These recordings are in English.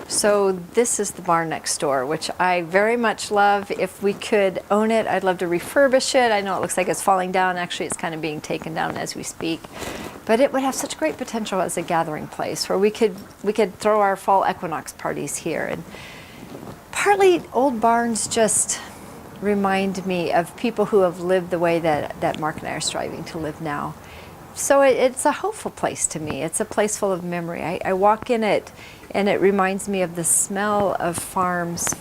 So this is the barn next door, which I very much love. If we could own it, I'd love to refurbish it. I know it looks like it's falling down. Actually, it's kind of being taken down as we speak. But it would have such great potential as a gathering place where we could throw our fall equinox parties here. And partly old barns just remind me of people who have lived the way that Mark and I are striving to live now. So it's a hopeful place to me. It's a place full of memory. I walk in it, and it reminds me of the smell of farms,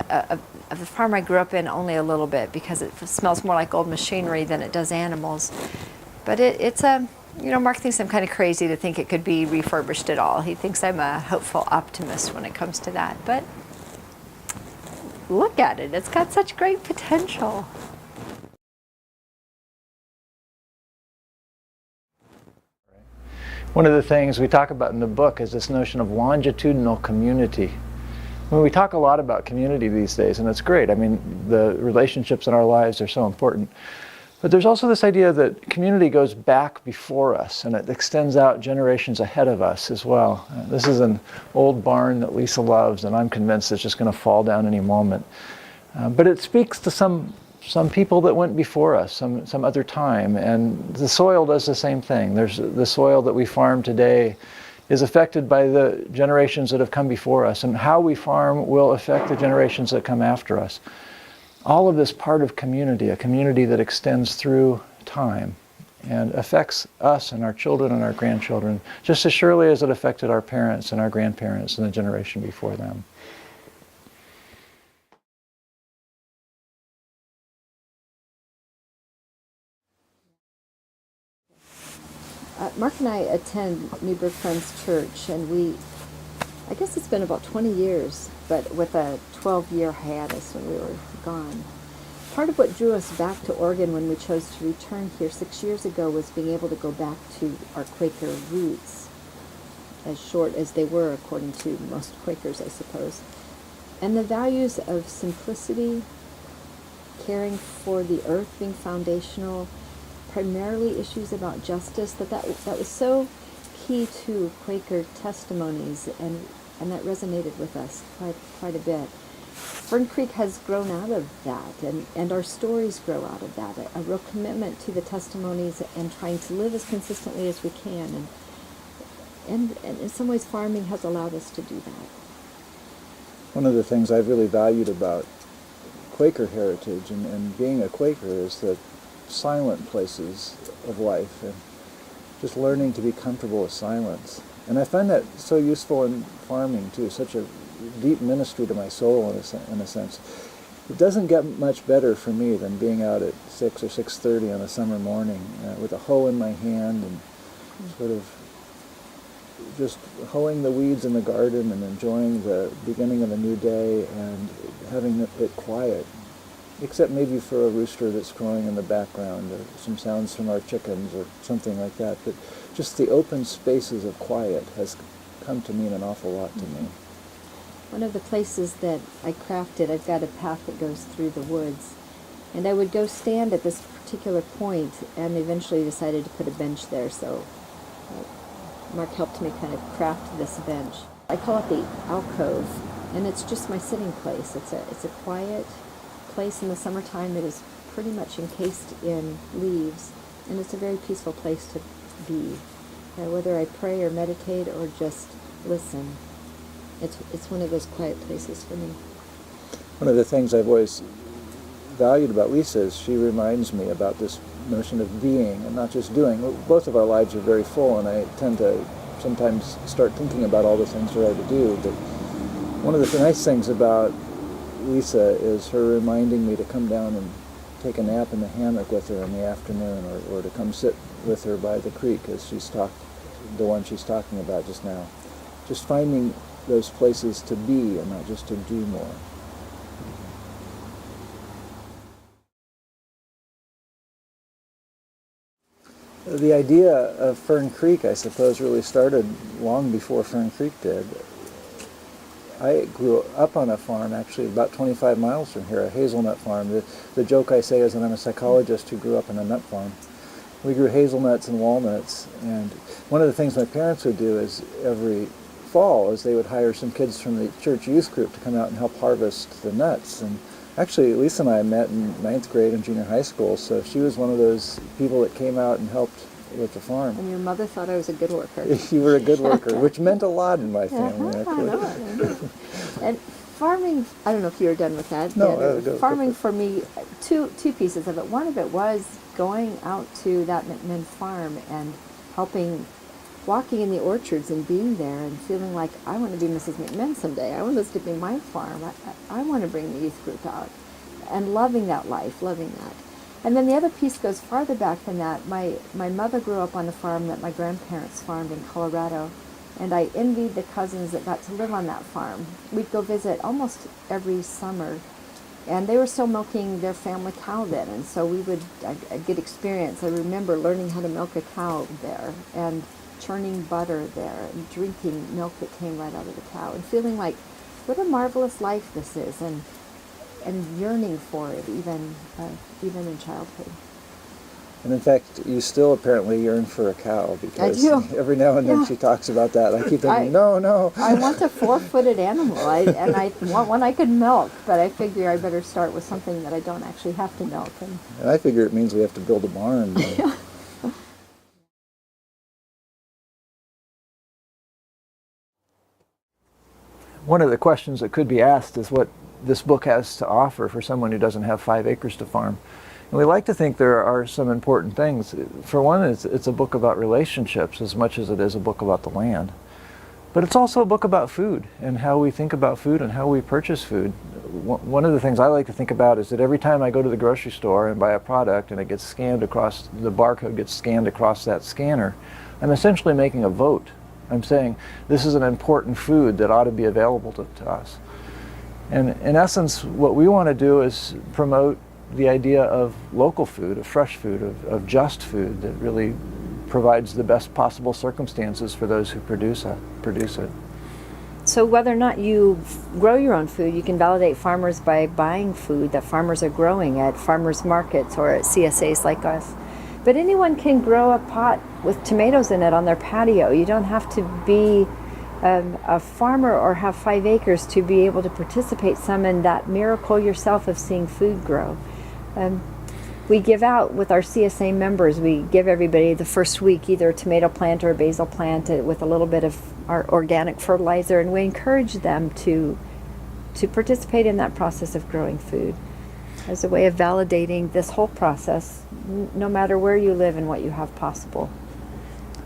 of the farm I grew up in only a little bit, because it smells more like old machinery than it does animals. But Mark thinks I'm kind of crazy to think it could be refurbished at all. He thinks I'm a hopeful optimist when it comes to that. But look at it. It's got such great potential. One of the things we talk about in the book is this notion of longitudinal community. When we talk a lot about community these days, and it's great. I mean, the relationships in our lives are so important. But there's also this idea that community goes back before us, and it extends out generations ahead of us as well. This is an old barn that Lisa loves, and I'm convinced it's just going to fall down any moment. But it speaks to some people that went before us, some other time, and the soil does the same thing. There's the soil that we farm today is affected by the generations that have come before us, and how we farm will affect the generations that come after us. All of this part of community, a community that extends through time and affects us and our children and our grandchildren just as surely as it affected our parents and our grandparents and the generation before them. Mark and I attend Newburgh Friends Church, and I guess it's been about 20 years, but with a 12-year hiatus when we were gone. Part of what drew us back to Oregon when we chose to return here 6 years ago was being able to go back to our Quaker roots, as short as they were according to most Quakers, I suppose. And the values of simplicity, caring for the earth being foundational, primarily issues about justice, that was so key to Quaker testimonies, and that resonated with us quite a bit. Fern Creek has grown out of that, and our stories grow out of that, a real commitment to the testimonies and trying to live as consistently as we can. And in some ways, farming has allowed us to do that. One of the things I've really valued about Quaker heritage and being a Quaker is that silent places of life, and just learning to be comfortable with silence. And I find that so useful in farming too, such a deep ministry to my soul in a sense. It doesn't get much better for me than being out at 6 or 6:30 on a summer morning with a hoe in my hand and sort of just hoeing the weeds in the garden and enjoying the beginning of a new day and having it quiet. Except maybe for a rooster that's crowing in the background, or some sounds from our chickens, or something like that. But just the open spaces of quiet has come to mean an awful lot to me. One of the places that I crafted, I've got a path that goes through the woods, and I would go stand at this particular point, and eventually decided to put a bench there. So Mark helped me kind of craft this bench. I call it the alcove, and it's just my sitting place. It's a quiet place in the summertime that is pretty much encased in leaves, and it's a very peaceful place to be. Whether I pray or meditate or just listen, it's one of those quiet places for me. One of the things I've always valued about Lisa is she reminds me about this notion of being and not just doing. Both of our lives are very full, and I tend to sometimes start thinking about all the things there are to do, but one of the nice things about Lisa is her reminding me to come down and take a nap in the hammock with her in the afternoon, or to come sit with her by the creek as the one she's talking about just now. Just finding those places to be and not just to do more. The idea of Fern Creek, I suppose, really started long before Fern Creek did. I grew up on a farm, actually about 25 miles from here, a hazelnut farm. The joke I say is that I'm a psychologist who grew up in a nut farm. We grew hazelnuts and walnuts, and one of the things my parents would do is every fall is they would hire some kids from the church youth group to come out and help harvest the nuts. And actually, Lisa and I met in ninth grade in junior high school, so she was one of those people that came out and helped with the farm. And your mother thought I was a good worker. You were a good worker, which meant a lot in my family, actually. And farming, I don't know if you were done with that. No, farming for me, two pieces of it. One of it was going out to that McMinn farm and helping, walking in the orchards and being there and feeling like I want to be Mrs. McMinn someday. I want this to be my farm. I want to bring the youth group out. And loving that life, loving that. And then the other piece goes farther back than that. My mother grew up on a farm that my grandparents farmed in Colorado, and I envied the cousins that got to live on that farm. We'd go visit almost every summer, and they were still milking their family cow then, and so I'd get experience. I remember learning how to milk a cow there, and churning butter there, and drinking milk that came right out of the cow, and feeling like, what a marvelous life this is, and yearning for it, even in childhood. And in fact, you still apparently yearn for a cow, because I do. Every now and then she talks about that. I keep thinking, no. I want a 4-footed animal, and I want one I could milk, but I figure I better start with something that I don't actually have to milk. And I figure it means we have to build a barn. Yeah. One of the questions that could be asked is what this book has to offer for someone who doesn't have 5 acres to farm. And we like to think there are some important things. For one, it's a book about relationships as much as it is a book about the land. But it's also a book about food and how we think about food and how we purchase food. One of the things I like to think about is that every time I go to the grocery store and buy a product and it gets scanned across, the barcode gets scanned across that scanner, I'm essentially making a vote. I'm saying this is an important food that ought to be available to us. And in essence, what we want to do is promote the idea of local food, of fresh food, of just food that really provides the best possible circumstances for those who produce it. So whether or not you grow your own food, you can validate farmers by buying food that farmers are growing at farmers markets or at CSAs like us. But anyone can grow a pot with tomatoes in it on their patio. You don't have to be a farmer or have 5 acres to be able to participate some in that miracle yourself of seeing food grow. We give out with our CSA members, we give everybody the first week either a tomato plant or a basil plant with a little bit of our organic fertilizer, and we encourage them to participate in that process of growing food as a way of validating this whole process, no matter where you live and what you have possible.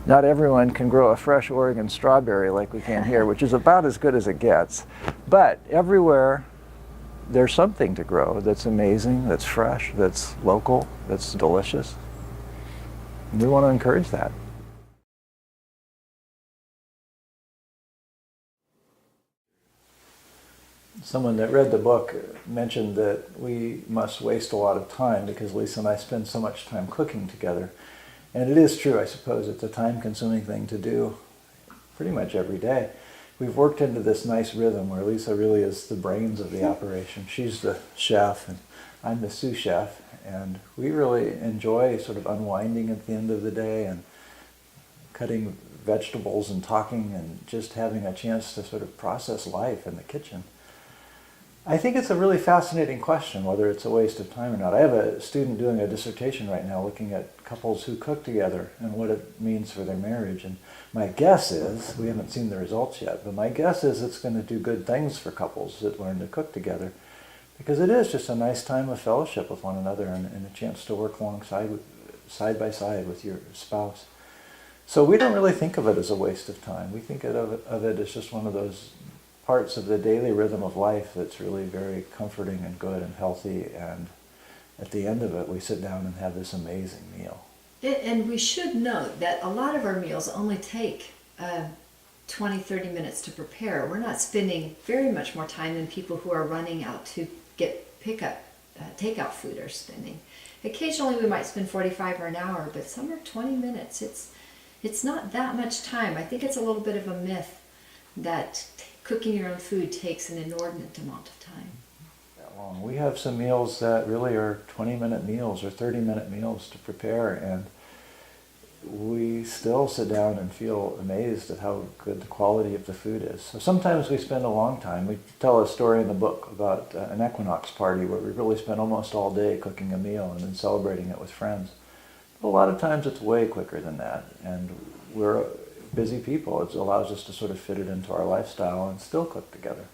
Not everyone can grow a fresh Oregon strawberry like we can here, which is about as good as it gets. But everywhere there's something to grow that's amazing, that's fresh, that's local, that's delicious. And we want to encourage that. Someone that read the book mentioned that we must waste a lot of time because Lisa and I spend so much time cooking together. And it is true, I suppose. It's a time-consuming thing to do pretty much every day. We've worked into this nice rhythm where Lisa really is the brains of the operation. She's the chef and I'm the sous chef. And we really enjoy sort of unwinding at the end of the day and cutting vegetables and talking and just having a chance to sort of process life in the kitchen. I think it's a really fascinating question whether it's a waste of time or not. I have a student doing a dissertation right now looking at couples who cook together and what it means for their marriage. And my guess is, we haven't seen the results yet, but my guess is it's going to do good things for couples that learn to cook together, because it is just a nice time of fellowship with one another and a chance to work alongside, side by side with your spouse. So we don't really think of it as a waste of time. We think of it as just one of those parts of the daily rhythm of life that's really very comforting and good and healthy, and at the end of it we sit down and have this amazing meal. And we should note that a lot of our meals only take 20-30 minutes to prepare. We're not spending very much more time than people who are running out to get takeout food are spending. Occasionally we might spend 45 or an hour, but some are 20 minutes. It's not that much time. I think it's a little bit of a myth that cooking your own food takes an inordinate amount of time. That long. We have some meals that really are 20-minute meals or 30-minute meals to prepare, and we still sit down and feel amazed at how good the quality of the food is. So sometimes we spend a long time. We tell a story in the book about an equinox party where we really spend almost all day cooking a meal and then celebrating it with friends. But a lot of times it's way quicker than that, and we're busy people. It allows us to sort of fit it into our lifestyle and still cook together.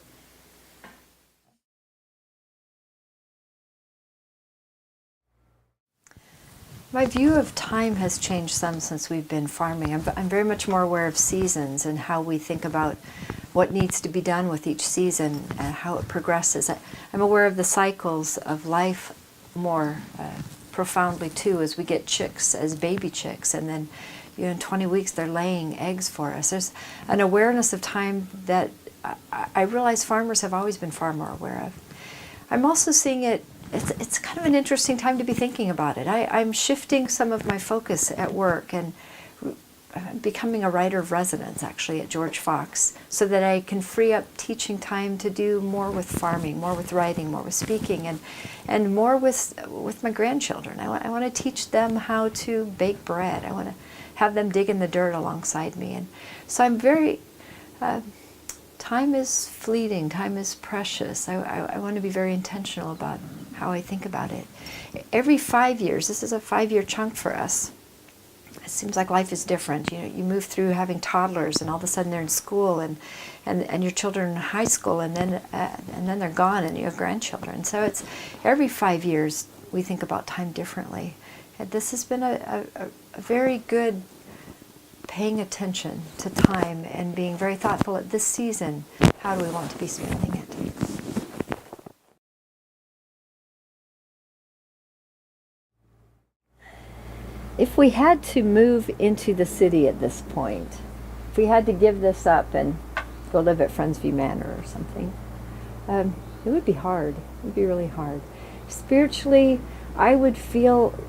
My view of time has changed some since we've been farming. I'm very much more aware of seasons and how we think about what needs to be done with each season and how it progresses. I'm aware of the cycles of life more profoundly too, as we get chicks as baby chicks, and then in 20 weeks they're laying eggs for us. There's an awareness of time that I realize farmers have always been far more aware of. I'm also seeing it's kind of an interesting time to be thinking about it. I'm shifting some of my focus at work and becoming a writer of residence actually at George Fox, so that I can free up teaching time to do more with farming, more with writing, more with speaking, and more with my grandchildren. I want to teach them how to bake bread. I want to have them dig in the dirt alongside me. And so I'm very, time is fleeting, time is precious. I want to be very intentional about how I think about it. Every 5 years, this is a 5-year chunk for us. It seems like life is different. You move through having toddlers, and all of a sudden they're in school, and your children in high school, and then they're gone, and you have grandchildren. So it's every 5 years we think about time differently. And this has been a very good paying attention to time and being very thoughtful at this season. How do we want to be spending it? If we had to move into the city at this point, if we had to give this up and go live at Friendsview Manor or something, it would be hard. It would be really hard. Spiritually, I would feel,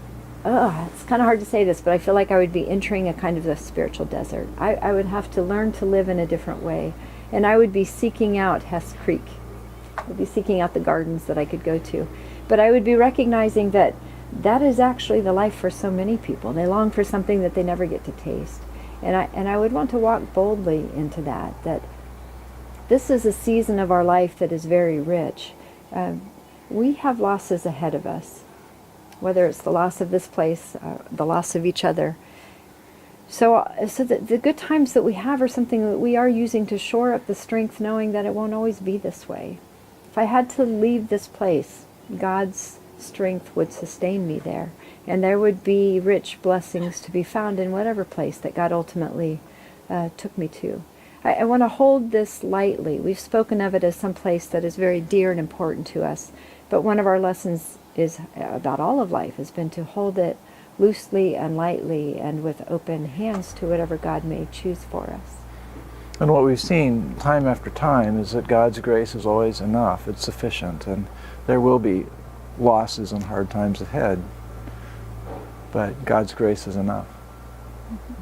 it's kind of hard to say this, but I feel like I would be entering a kind of a spiritual desert. I would have to learn to live in a different way. And I would be seeking out Hess Creek. I would be seeking out the gardens that I could go to. But I would be recognizing that is actually the life for so many people. They long for something that they never get to taste. And I would want to walk boldly into that this is a season of our life that is very rich. We have losses ahead of us, whether it's the loss of this place, the loss of each other. So the good times that we have are something that we are using to shore up the strength, knowing that it won't always be this way. If I had to leave this place, God's strength would sustain me there, and there would be rich blessings to be found in whatever place that God ultimately took me to. I want to hold this lightly. We've spoken of it as some place that is very dear and important to us, but one of our lessons is about all of life has been to hold it loosely and lightly and with open hands to whatever God may choose for us. And what we've seen time after time is that God's grace is always enough. It's sufficient, and there will be losses and hard times ahead, but God's grace is enough. Mm-hmm.